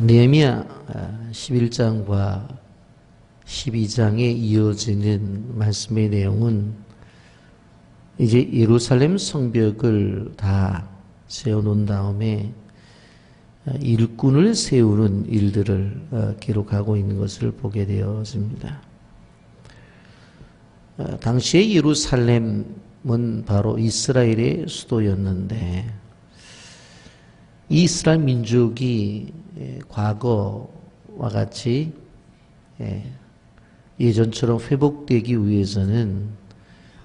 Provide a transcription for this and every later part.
느헤미야 11장과 12장에 이어지는 말씀의 내용은 이제 예루살렘 성벽을 다 세워놓은 다음에 일꾼을 세우는 일들을 기록하고 있는 것을 보게 되어집니다. 당시에 예루살렘은 바로 이스라엘의 수도였는데 이 이스라엘 민족이 과거와 같이 예전처럼 회복되기 위해서는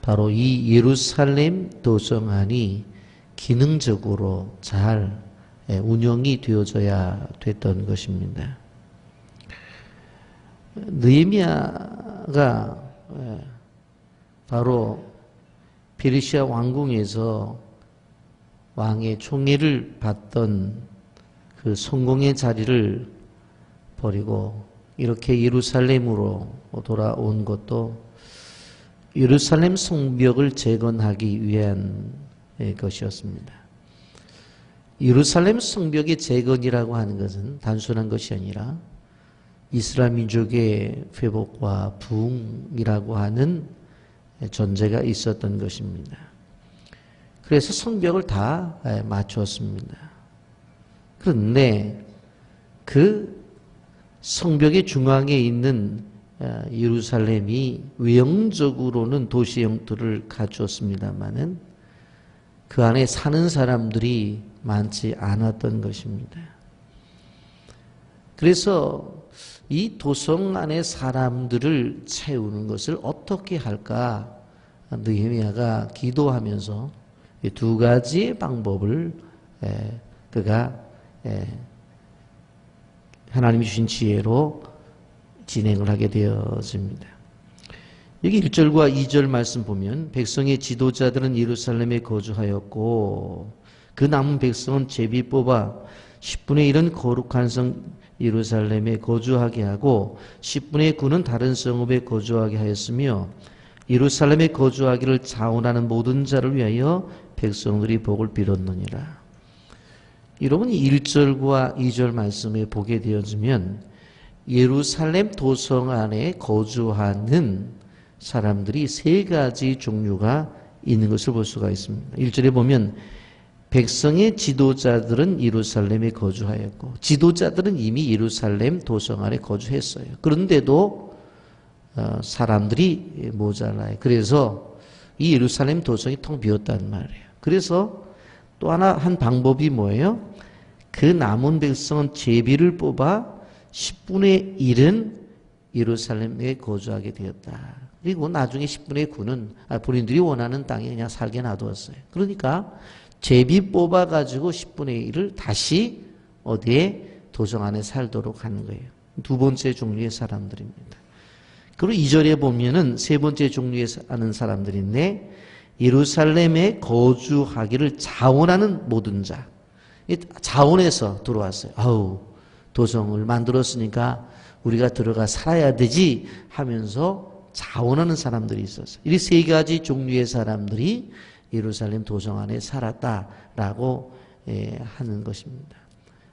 바로 이 예루살렘 도성안이 기능적으로 잘 운영이 되어져야 됐던 것입니다. 느헤미야가 바로 페르시아 왕궁에서 왕의 총애를 받던 그 성공의 자리를 버리고 이렇게 예루살렘으로 돌아온 것도 예루살렘 성벽을 재건하기 위한 것이었습니다. 예루살렘 성벽의 재건이라고 하는 것은 단순한 것이 아니라 이스라엘 민족의 회복과 부흥이라고 하는 전제가 있었던 것입니다. 그래서 성벽을 다 맞추었습니다. 그런데 그 성벽의 중앙에 있는 예루살렘이 외형적으로는 도시 형태를 갖추었습니다마는 그 안에 사는 사람들이 많지 않았던 것입니다. 그래서 이 도성 안에 사람들을 채우는 것을 어떻게 할까 느헤미야가 기도하면서 이 두 가지의 방법을 그가 하나님이 주신 지혜로 진행을 하게 되어집니다. 여기 1절과 2절 말씀 보면 백성의 지도자들은 예루살렘에 거주하였고 그 남은 백성은 제비 뽑아 10분의 1은 거룩한 성 예루살렘에 거주하게 하고 10분의 9는 다른 성읍에 거주하게 하였으며 예루살렘에 거주하기를 자원하는 모든 자를 위하여 백성들이 복을 빌었느니라. 여러분 1절과 2절 말씀에 보게 되어지면 예루살렘 도성 안에 거주하는 사람들이 세 가지 종류가 있는 것을 볼 수가 있습니다. 1절에 보면 백성의 지도자들은 예루살렘에 거주하였고 지도자들은 이미 예루살렘 도성 안에 거주했어요. 그런데도 사람들이 모자라요. 그래서 이 예루살렘 도성이 텅 비었단 말이에요. 그래서 또 하나 한 방법이 뭐예요? 그 남은 백성은 제비를 뽑아 10분의 1은 예루살렘에 거주하게 되었다. 그리고 나중에 10분의 9는 본인들이 원하는 땅에 그냥 살게 놔두었어요. 그러니까 제비 뽑아가지고 10분의 1을 다시 어디에 도성 안에 살도록 하는 거예요. 두 번째 종류의 사람들입니다. 그리고 2절에 보면은 세 번째 종류의 사는 사람들인데 예루살렘에 거주하기를 자원하는 모든 자. 자원해서 들어왔어요. 아우, 도성을 만들었으니까 우리가 들어가 살아야 되지 하면서 자원하는 사람들이 있었어요. 이 세 가지 종류의 사람들이 예루살렘 도성 안에 살았다라고 하는 것입니다.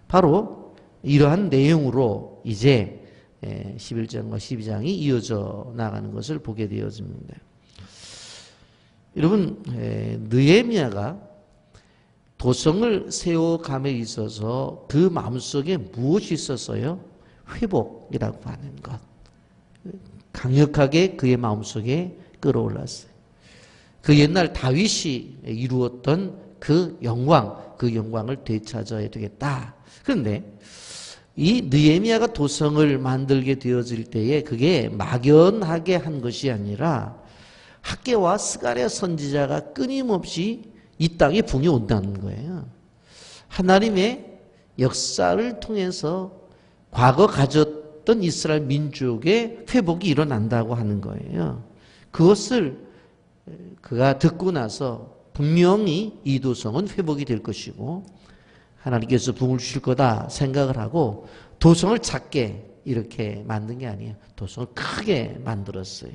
바로 이러한 내용으로 이제 11장과 12장이 이어져 나가는 것을 보게 되어집니다. 여러분, 느헤미야가 도성을 세워감에 있어서 그 마음속에 무엇이 있었어요? 회복이라고 하는 것. 강력하게 그의 마음속에 끌어올랐어요. 그 옛날 다윗이 이루었던 그 영광을 되찾아야 되겠다. 그런데 이 느헤미야가 도성을 만들게 되어질 때에 그게 막연하게 한 것이 아니라 학개와 스가랴 선지자가 끊임없이 이 땅에 붕이 온다는 거예요. 하나님의 역사를 통해서 과거 가졌던 이스라엘 민족의 회복이 일어난다고 하는 거예요. 그것을 그가 듣고 나서 분명히 이 도성은 회복이 될 것이고 하나님께서 붕을 주실 거다 생각을 하고 도성을 작게 이렇게 만든 게 아니에요. 도성을 크게 만들었어요.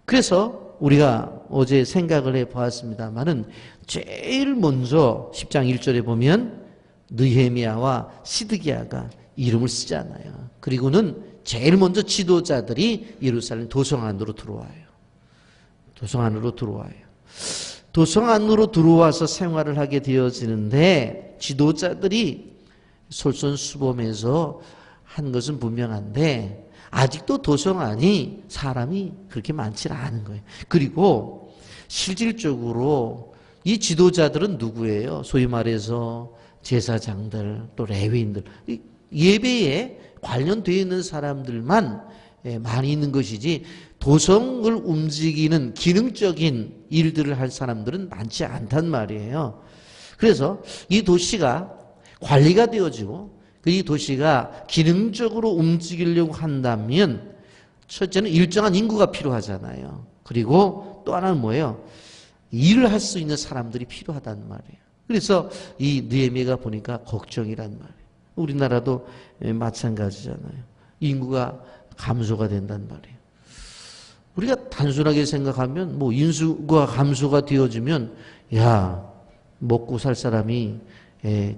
그래서 우리가 어제 생각을 해보았습니다만은 제일 먼저 10장 1절에 보면 느헤미야와 시드기야가 이름을 쓰잖아요. 그리고는 제일 먼저 지도자들이 예루살렘 도성 안으로 들어와요. 도성 안으로 들어와요. 도성 안으로 들어와서 생활을 하게 되어지는데 지도자들이 솔선수범해서 한 것은 분명한데 아직도 도성 안이 사람이 그렇게 많지 않은 거예요. 그리고 실질적으로 이 지도자들은 누구예요? 소위 말해서 제사장들 또 레위인들 예배에 관련되어 있는 사람들만 많이 있는 것이지 도성을 움직이는 기능적인 일들을 할 사람들은 많지 않단 말이에요. 그래서 이 도시가 관리가 되어지고 이 도시가 기능적으로 움직이려고 한다면 첫째는 일정한 인구가 필요하잖아요. 그리고 또 하나는 뭐예요? 일을 할 수 있는 사람들이 필요하단 말이에요. 그래서 이 느헤미야가 보니까 걱정이란 말이에요. 우리나라도 마찬가지잖아요. 인구가 감소가 된단 말이에요. 우리가 단순하게 생각하면 뭐 인수가 감소가 되어지면 야 먹고 살 사람이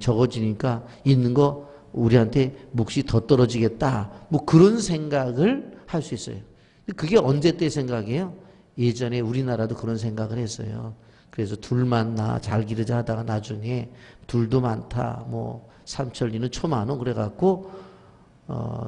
적어지니까 있는 거 우리한테 몫이 더 떨어지겠다. 뭐 그런 생각을 할 수 있어요. 그게 언제 때 생각이에요? 예전에 우리나라도 그런 생각을 했어요. 그래서 둘만 나 잘 기르자 하다가 나중에 둘도 많다. 뭐 삼천리는 초만원 그래갖고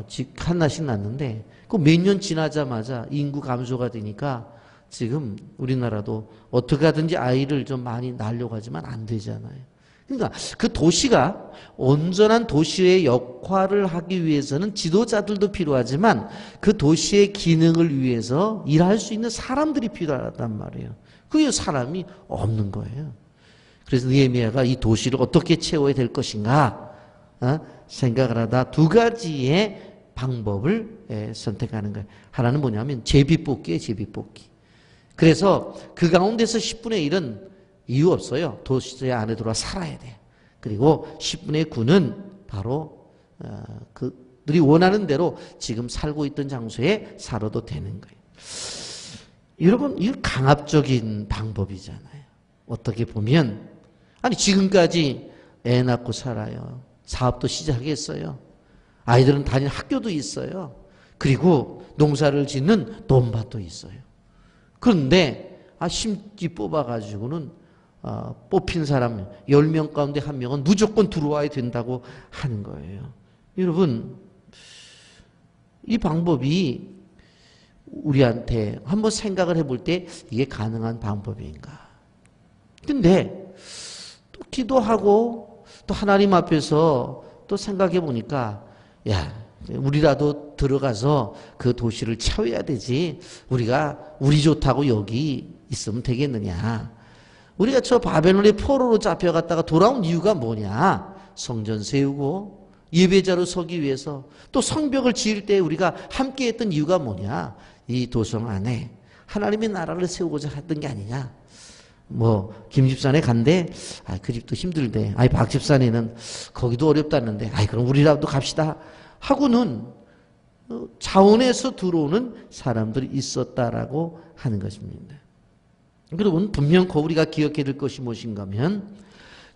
집 하나씩 낳는데 그 몇 년 지나자마자 인구 감소가 되니까 지금 우리나라도 어떻게 하든지 아이를 좀 많이 낳으려고 하지만 안 되잖아요. 그러니까 그 도시가 온전한 도시의 역할을 하기 위해서는 지도자들도 필요하지만 그 도시의 기능을 위해서 일할 수 있는 사람들이 필요하단 말이에요. 그게 사람이 없는 거예요. 그래서 느헤미야가 이 도시를 어떻게 채워야 될 것인가 생각을 하다 두 가지의 방법을 선택하는 거예요. 하나는 뭐냐면 제비뽑기예요. 제비뽑기. 그래서 그 가운데서 10분의 1은 이유 없어요. 도시 안에 들어와 살아야 돼. 그리고 10분의 9는 바로 그들이 원하는 대로 지금 살고 있던 장소에 살아도 되는 거예요. 여러분, 이 강압적인 방법이잖아요. 어떻게 보면 아니 지금까지 애 낳고 살아요. 사업도 시작했어요. 아이들은 다니는 학교도 있어요. 그리고 농사를 짓는 논밭도 있어요. 그런데 심지 뽑아가지고는 뽑힌 사람 10명 가운데 1명은 무조건 들어와야 된다고 하는 거예요. 여러분 이 방법이 우리한테 한번 생각을 해볼 때 이게 가능한 방법인가. 근데 또 기도하고 또 하나님 앞에서 또 생각해 보니까 야 우리라도 들어가서 그 도시를 채워야 되지 우리가 우리 좋다고 여기 있으면 되겠느냐. 우리가 저 바벨론의 포로로 잡혀갔다가 돌아온 이유가 뭐냐. 성전 세우고 예배자로 서기 위해서 또 성벽을 지을 때 우리가 함께 했던 이유가 뭐냐. 이 도성 안에 하나님의 나라를 세우고자 했던 게 아니냐. 뭐 김집산에 간대. 그 집도 힘들대. 박집산에는 거기도 어렵다는데. 그럼 우리라도 갑시다. 하고는 자원에서 들어오는 사람들이 있었다라고 하는 것입니다. 여러분 분명 우리가 기억해야 될 것이 무엇인가 하면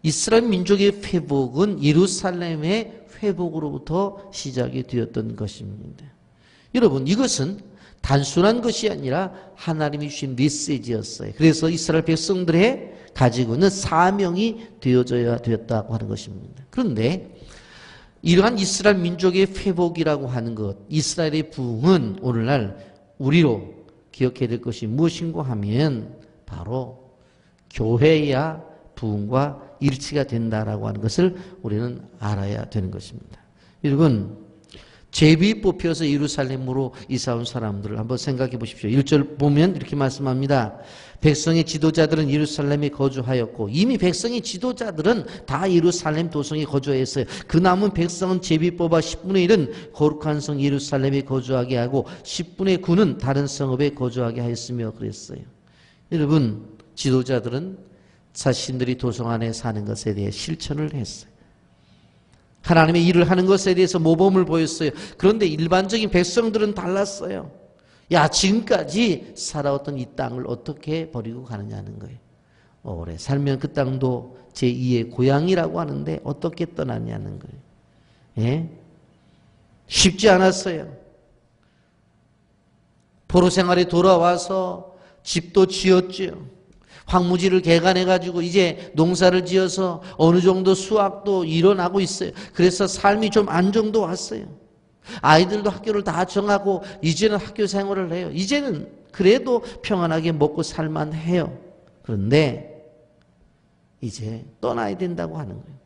이스라엘 민족의 회복은 예루살렘의 회복으로부터 시작이 되었던 것입니다. 여러분 이것은 단순한 것이 아니라 하나님이 주신 메시지였어요. 그래서 이스라엘 백성들의 가지고 있는 사명이 되어져야 되었다고 하는 것입니다. 그런데 이러한 이스라엘 민족의 회복이라고 하는 것, 이스라엘의 부흥은 오늘날 우리로 기억해야 될 것이 무엇인가 하면 바로 교회야 부흥과 일치가 된다라고 하는 것을 우리는 알아야 되는 것입니다. 여러분 제비 뽑혀서 예루살렘으로 이사온 사람들을 한번 생각해 보십시오. 1절 보면 이렇게 말씀합니다. 백성의 지도자들은 예루살렘에 거주하였고 이미 백성의 지도자들은 다 예루살렘 도성에 거주했어요. 그 남은 백성은 제비 뽑아 10분의 1은 거룩한 성 예루살렘에 거주하게 하고 10분의 9는 다른 성읍에 거주하게 하였으며 그랬어요. 여러분 지도자들은 자신들이 도성 안에 사는 것에 대해 실천을 했어요. 하나님의 일을 하는 것에 대해서 모범을 보였어요. 그런데 일반적인 백성들은 달랐어요. 지금까지 살아왔던 이 땅을 어떻게 버리고 가느냐는 거예요. 오래 살면 그 땅도 제2의 고향이라고 하는데 어떻게 떠났냐는 거예요. 예? 쉽지 않았어요. 포로 생활에 돌아와서 집도 지었죠. 황무지를 개간해가지고 이제 농사를 지어서 어느 정도 수확도 일어나고 있어요. 그래서 삶이 좀 안정도 왔어요. 아이들도 학교를 다 정하고 이제는 학교 생활을 해요. 이제는 그래도 평안하게 먹고 살만해요. 그런데 이제 떠나야 된다고 하는 거예요.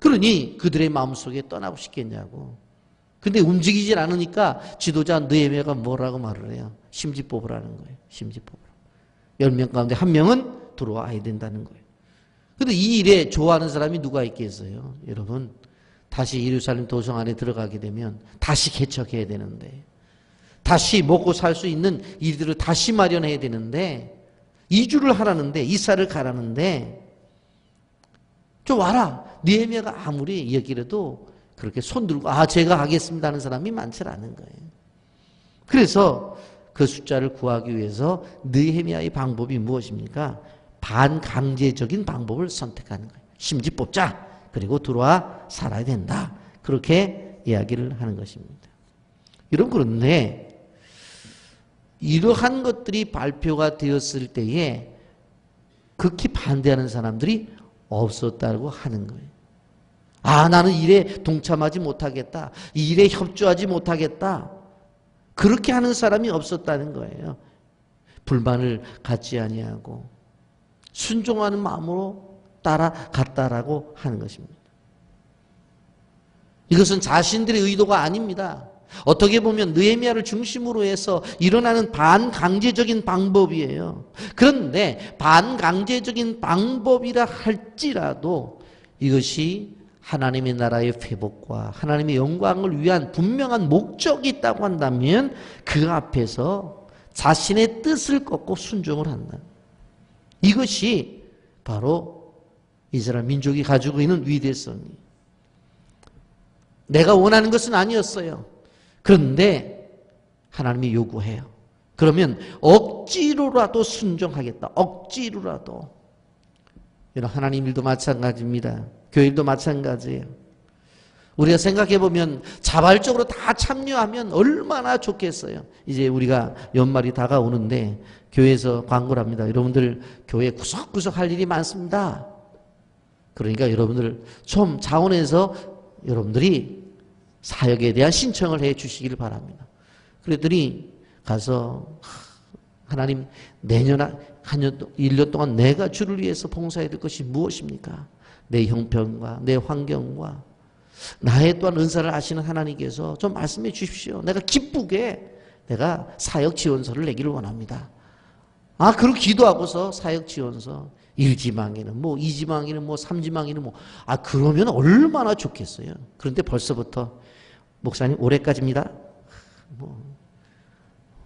그러니 그들의 마음속에 떠나고 싶겠냐고. 근데 움직이질 않으니까 지도자 느헤미야가 뭐라고 말을 해요? 심지 뽑으라는 거예요. 심지 뽑으라. 10명 가운데 1명은 들어와야 된다는 거예요. 근데 이 일에 좋아하는 사람이 누가 있겠어요? 여러분, 다시 예루살렘 도성 안에 들어가게 되면 다시 개척해야 되는데, 다시 먹고 살 수 있는 일들을 다시 마련해야 되는데, 이주를 하라는데, 이사를 가라는데, 좀 와라. 느헤미야가 아무리 이야기라도 그렇게 손들고 제가 하겠습니다 하는 사람이 많지 않은 거예요. 그래서 그 숫자를 구하기 위해서 느헤미야의 방법이 무엇입니까? 반강제적인 방법을 선택하는 거예요. 심지 뽑자. 그리고 들어와 살아야 된다. 그렇게 이야기를 하는 것입니다. 여러분, 그런데 이러한 것들이 발표가 되었을 때에 극히 반대하는 사람들이 없었다고 하는 거예요. 나는 일에 동참하지 못하겠다. 이 일에 협조하지 못하겠다. 그렇게 하는 사람이 없었다는 거예요. 불만을 갖지 아니하고 순종하는 마음으로 따라갔다라고 하는 것입니다. 이것은 자신들의 의도가 아닙니다. 어떻게 보면 느헤미야를 중심으로 해서 일어나는 반강제적인 방법이에요. 그런데 반강제적인 방법이라 할지라도 이것이 하나님의 나라의 회복과 하나님의 영광을 위한 분명한 목적이 있다고 한다면 그 앞에서 자신의 뜻을 꺾고 순종을 한다. 이것이 바로 이스라엘 민족이 가지고 있는 위대성이에요. 내가 원하는 것은 아니었어요. 그런데 하나님이 요구해요. 그러면 억지로라도 순종하겠다. 억지로라도. 여러분, 하나님 일도 마찬가지입니다. 교회 일도 마찬가지예요. 우리가 생각해보면 자발적으로 다 참여하면 얼마나 좋겠어요. 이제 우리가 연말이 다가오는데 교회에서 광고를 합니다. 여러분들 교회 구석구석 할 일이 많습니다. 그러니까 여러분들 좀 자원해서 여러분들이 사역에 대한 신청을 해 주시기를 바랍니다. 그랬더니 가서 하나님, 내년 1년 동안 내가 주를 위해서 봉사해야 될 것이 무엇입니까? 내 형편과 내 환경과 나의 또한 은사를 아시는 하나님께서 좀 말씀해 주십시오. 내가 기쁘게 내가 사역 지원서를 내기를 원합니다. 그렇게 기도하고서 사역 지원서 1지망에는 2지망에는 3지망에는 그러면 얼마나 좋겠어요. 그런데 벌써부터 목사님 올해까지입니다.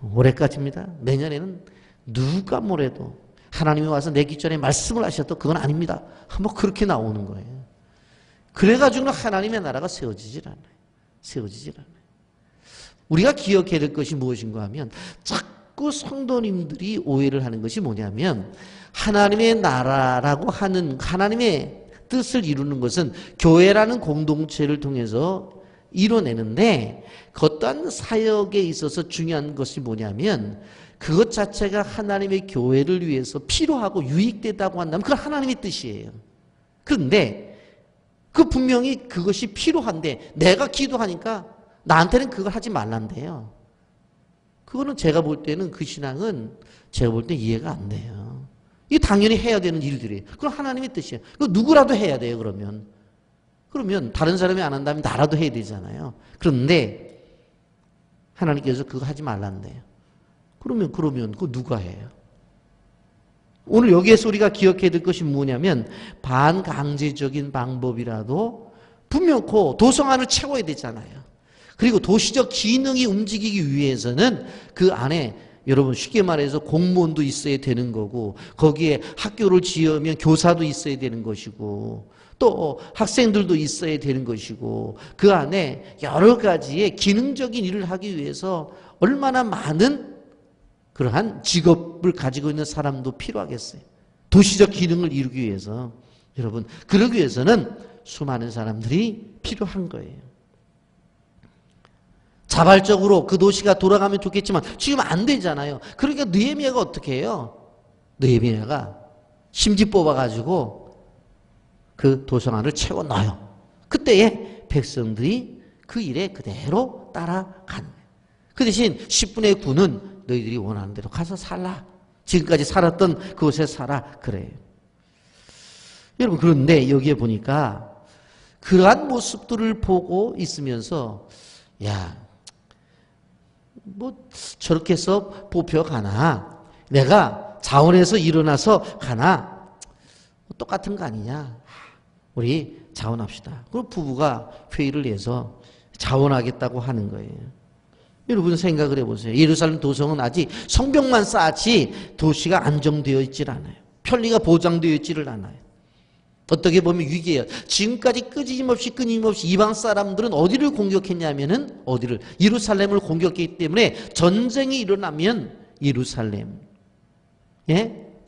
올해까지입니다. 내년에는 누가 뭐래도 하나님이 와서 내 기전에 말씀을 하셔도 그건 아닙니다. 그렇게 나오는 거예요. 그래가지고는 하나님의 나라가 세워지질 않아요. 세워지질 않아요. 우리가 기억해야 될 것이 무엇인가 하면 자꾸 성도님들이 오해를 하는 것이 뭐냐면 하나님의 나라라고 하는 하나님의 뜻을 이루는 것은 교회라는 공동체를 통해서 이뤄내는데 어떠한 사역에 있어서 중요한 것이 뭐냐면 그것 자체가 하나님의 교회를 위해서 필요하고 유익되다고 한다면 그건 하나님의 뜻이에요. 그런데 분명히 그것이 필요한데 내가 기도하니까 나한테는 그걸 하지 말란대요. 그거는 제가 볼 때는 그 신앙은 제가 볼 때 이해가 안 돼요. 이게 당연히 해야 되는 일들이에요. 그건 하나님의 뜻이에요. 그거 누구라도 해야 돼요. 그러면 다른 사람이 안 한다면 나라도 해야 되잖아요. 그런데 하나님께서 그거 하지 말란대요. 그러면 그거 누가 해요? 오늘 여기에서 우리가 기억해야 될 것이 뭐냐면 반강제적인 방법이라도 분명코 도성안을 채워야 되잖아요. 그리고 도시적 기능이 움직이기 위해서는 그 안에 여러분 쉽게 말해서 공무원도 있어야 되는 거고 거기에 학교를 지으면 교사도 있어야 되는 것이고 또 학생들도 있어야 되는 것이고 그 안에 여러 가지의 기능적인 일을 하기 위해서 얼마나 많은 그러한 직업을 가지고 있는 사람도 필요하겠어요. 도시적 기능을 이루기 위해서. 여러분, 그러기 위해서는 수많은 사람들이 필요한 거예요. 자발적으로 그 도시가 돌아가면 좋겠지만 지금 안 되잖아요. 그러니까 느헤미야가 어떻게 해요? 느헤미야가 심지 뽑아가지고 그 도성안을 채워 넣어요. 그때에 백성들이 그 일에 그대로 따라간 거예요. 그 대신 10분의 9는 너희들이 원하는 대로 가서 살라. 지금까지 살았던 그곳에 살아. 그래요. 여러분, 그런데 여기에 보니까 그러한 모습들을 보고 있으면서 야, 뭐 저렇게 해서 뽑혀가나, 내가 자원에서 일어나서 가나 똑같은 거 아니냐. 우리 자원합시다. 그리고 부부가 회의를 해서 자원하겠다고 하는 거예요. 여러분 생각을 해보세요. 예루살렘 도성은 아직 성벽만 쌓지 도시가 안정되어 있질 않아요. 편리가 보장되어 있지를 않아요. 어떻게 보면 위기예요. 지금까지 끊임없이 이방 사람들은 어디를 공격했냐면은 어디를? 예루살렘을 공격했기 때문에 전쟁이 일어나면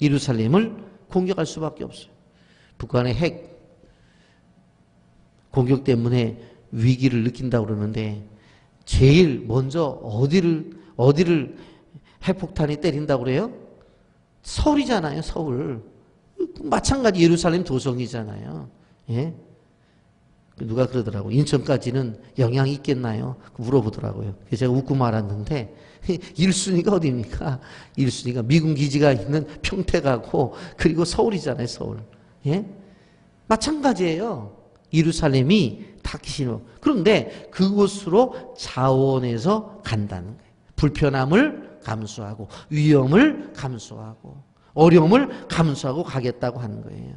예루살렘을 공격할 수밖에 없어요. 북한의 핵 공격 때문에 위기를 느낀다고 그러는데 제일 먼저 어디를 핵폭탄이 때린다고 그래요? 서울이잖아요, 서울. 마찬가지 예루살렘 도성이잖아요. 예? 누가 그러더라고. 인천까지는 영향이 있겠나요? 물어보더라고요. 그래서 제가 웃고 말았는데 1순위가 어디입니까? 1순위가 미군 기지가 있는 평택하고 그리고 서울이잖아요, 서울. 예? 마찬가지예요. 예루살렘이 닿기 싫어. 그런데 그곳으로 자원해서 간다는 거예요. 불편함을 감수하고 위험을 감수하고 어려움을 감수하고 가겠다고 하는 거예요.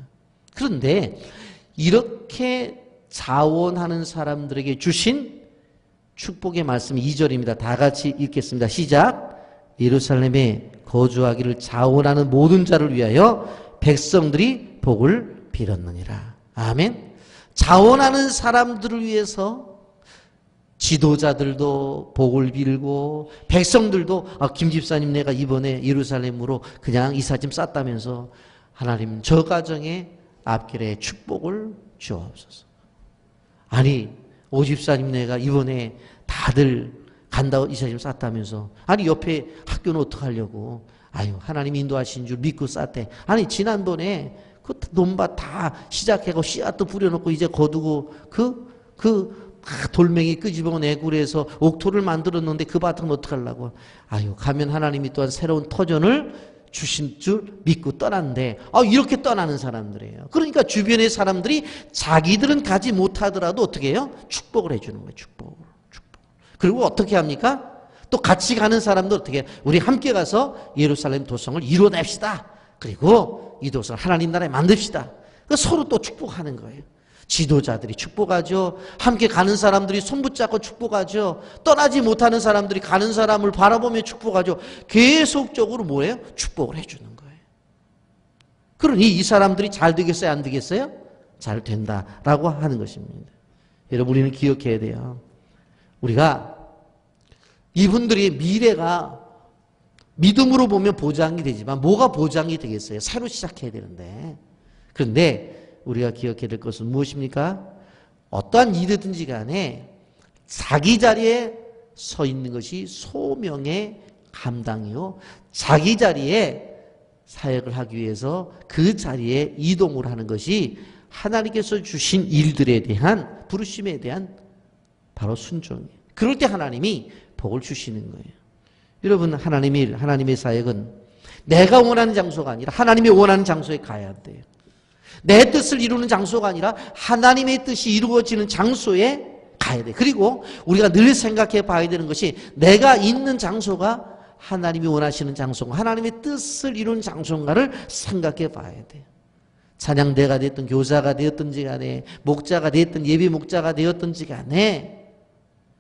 그런데 이렇게 자원하는 사람들에게 주신 축복의 말씀 2절입니다. 다 같이 읽겠습니다. 시작. 예루살렘에 거주하기를 자원하는 모든 자를 위하여 백성들이 복을 빌었느니라. 아멘. 자원하는 사람들을 위해서 지도자들도 복을 빌고 백성들도 김 집사님 내가 이번에 예루살렘으로 그냥 이사 좀 쌌다면서 하나님 저 가정에 앞길에 축복을 주옵소서. 아니 오 집사님 내가 이번에 다들 간다고 이사 좀 쌌다면서 아니 옆에 학교는 어떡하려고 아유 하나님 인도하신 줄 믿고 쌌대. 아니 지난번에 그 논밭 다 시작하고 씨앗도 뿌려놓고 이제 거두고 돌멩이 끄집어내고 그래서 옥토를 만들었는데 그 밭은 어떡하려고. 아유 가면 하나님이 또한 새로운 터전을 주신 줄 믿고 떠난데 이렇게 떠나는 사람들이에요. 그러니까 주변의 사람들이 자기들은 가지 못하더라도 어떻게 해요? 축복을 해주는 거예요. 축복. 그리고 어떻게 합니까? 또 같이 가는 사람들 어떻게 해요? 우리 함께 가서 예루살렘 도성을 이뤄냅시다. 그리고 이 도성을 하나님 나라에 만듭시다. 서로 또 축복하는 거예요. 지도자들이 축복하죠. 함께 가는 사람들이 손 붙잡고 축복하죠. 떠나지 못하는 사람들이 가는 사람을 바라보며 축복하죠. 계속적으로 뭐예요? 축복을 해주는 거예요. 그러니 이 사람들이 잘 되겠어요? 안 되겠어요? 잘 된다라고 하는 것입니다. 여러분 우리는 기억해야 돼요. 우리가 이분들의 미래가 믿음으로 보면 보장이 되지만 뭐가 보장이 되겠어요? 새로 시작해야 되는데. 그런데 우리가 기억해야 될 것은 무엇입니까? 어떠한 일이든지 간에 자기 자리에 서 있는 것이 소명의 감당이요. 자기 자리에 사역을 하기 위해서 그 자리에 이동을 하는 것이 하나님께서 주신 일들에 대한 부르심에 대한 바로 순종이에요. 그럴 때 하나님이 복을 주시는 거예요. 여러분 하나님의 사역은 내가 원하는 장소가 아니라 하나님이 원하는 장소에 가야 돼요. 내 뜻을 이루는 장소가 아니라 하나님의 뜻이 이루어지는 장소에 가야 돼요. 그리고 우리가 늘 생각해 봐야 되는 것이 내가 있는 장소가 하나님이 원하시는 장소인가 하나님의 뜻을 이루는 장소인가를 생각해 봐야 돼요. 찬양대가 되었든 교사가 되었든지 간에 목자가 되었든 예비 목자가 되었든지 간에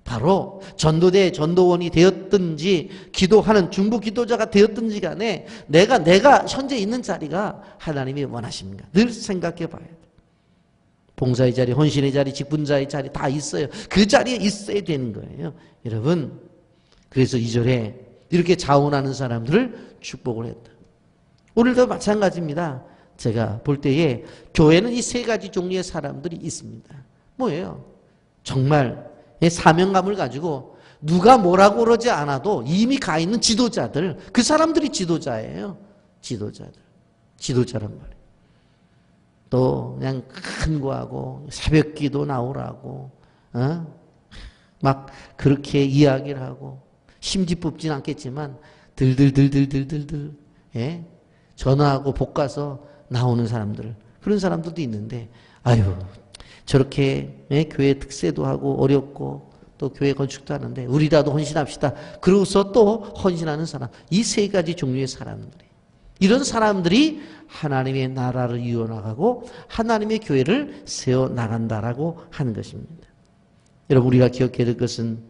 바로 전도대 전도원이 되었든지 기도하는 중보 기도자가 되었든지 간에 내가 현재 있는 자리가 하나님이 원하십니까? 늘 생각해 봐야 돼. 봉사의 자리, 헌신의 자리, 직분자의 자리 다 있어요. 그 자리에 있어야 되는 거예요. 여러분 그래서 2절에 이렇게 자원하는 사람들을 축복을 했다. 오늘도 마찬가지입니다. 제가 볼 때에 교회는 이 세 가지 종류의 사람들이 있습니다. 뭐예요? 정말 사명감을 가지고 누가 뭐라고 그러지 않아도 이미 가 있는 지도자들, 그 사람들이 지도자예요. 지도자란 말이에요. 또 그냥 간구하고 새벽기도 나오라고 막 그렇게 이야기를 하고 심지 뽑진 않겠지만 들들들들들들들 전화하고 볶아서 나오는 사람들, 그런 사람들도 있는데 아유 저렇게 교회 특세도 하고 어렵고 또 교회 건축도 하는데 우리라도 헌신합시다. 그러고서 또 헌신하는 사람, 이 세 가지 종류의 사람들이, 이런 사람들이 하나님의 나라를 이어나가고 하나님의 교회를 세워나간다라고 하는 것입니다. 여러분, 우리가 기억해야 될 것은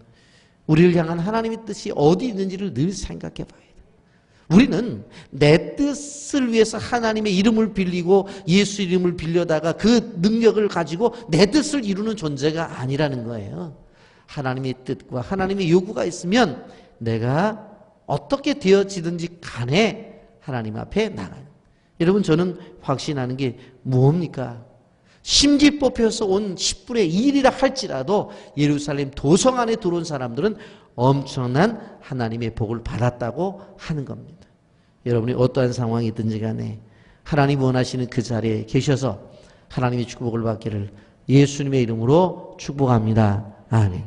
우리를 향한 하나님의 뜻이 어디 있는지를 늘 생각해 봐야 돼요. 우리는 내 뜻을 위해서 하나님의 이름을 빌리고 예수 이름을 빌려다가 그 능력을 가지고 내 뜻을 이루는 존재가 아니라는 거예요. 하나님의 뜻과 하나님의 요구가 있으면 내가 어떻게 되어지든지 간에 하나님 앞에 나가요. 여러분, 저는 확신하는 게 뭡니까? 심지 뽑혀서 온 10분의 1이라 할지라도 예루살렘 도성 안에 들어온 사람들은 엄청난 하나님의 복을 받았다고 하는 겁니다. 여러분이 어떠한 상황이든지 간에 하나님 원하시는 그 자리에 계셔서 하나님의 축복을 받기를 예수님의 이름으로 축복합니다. 아멘.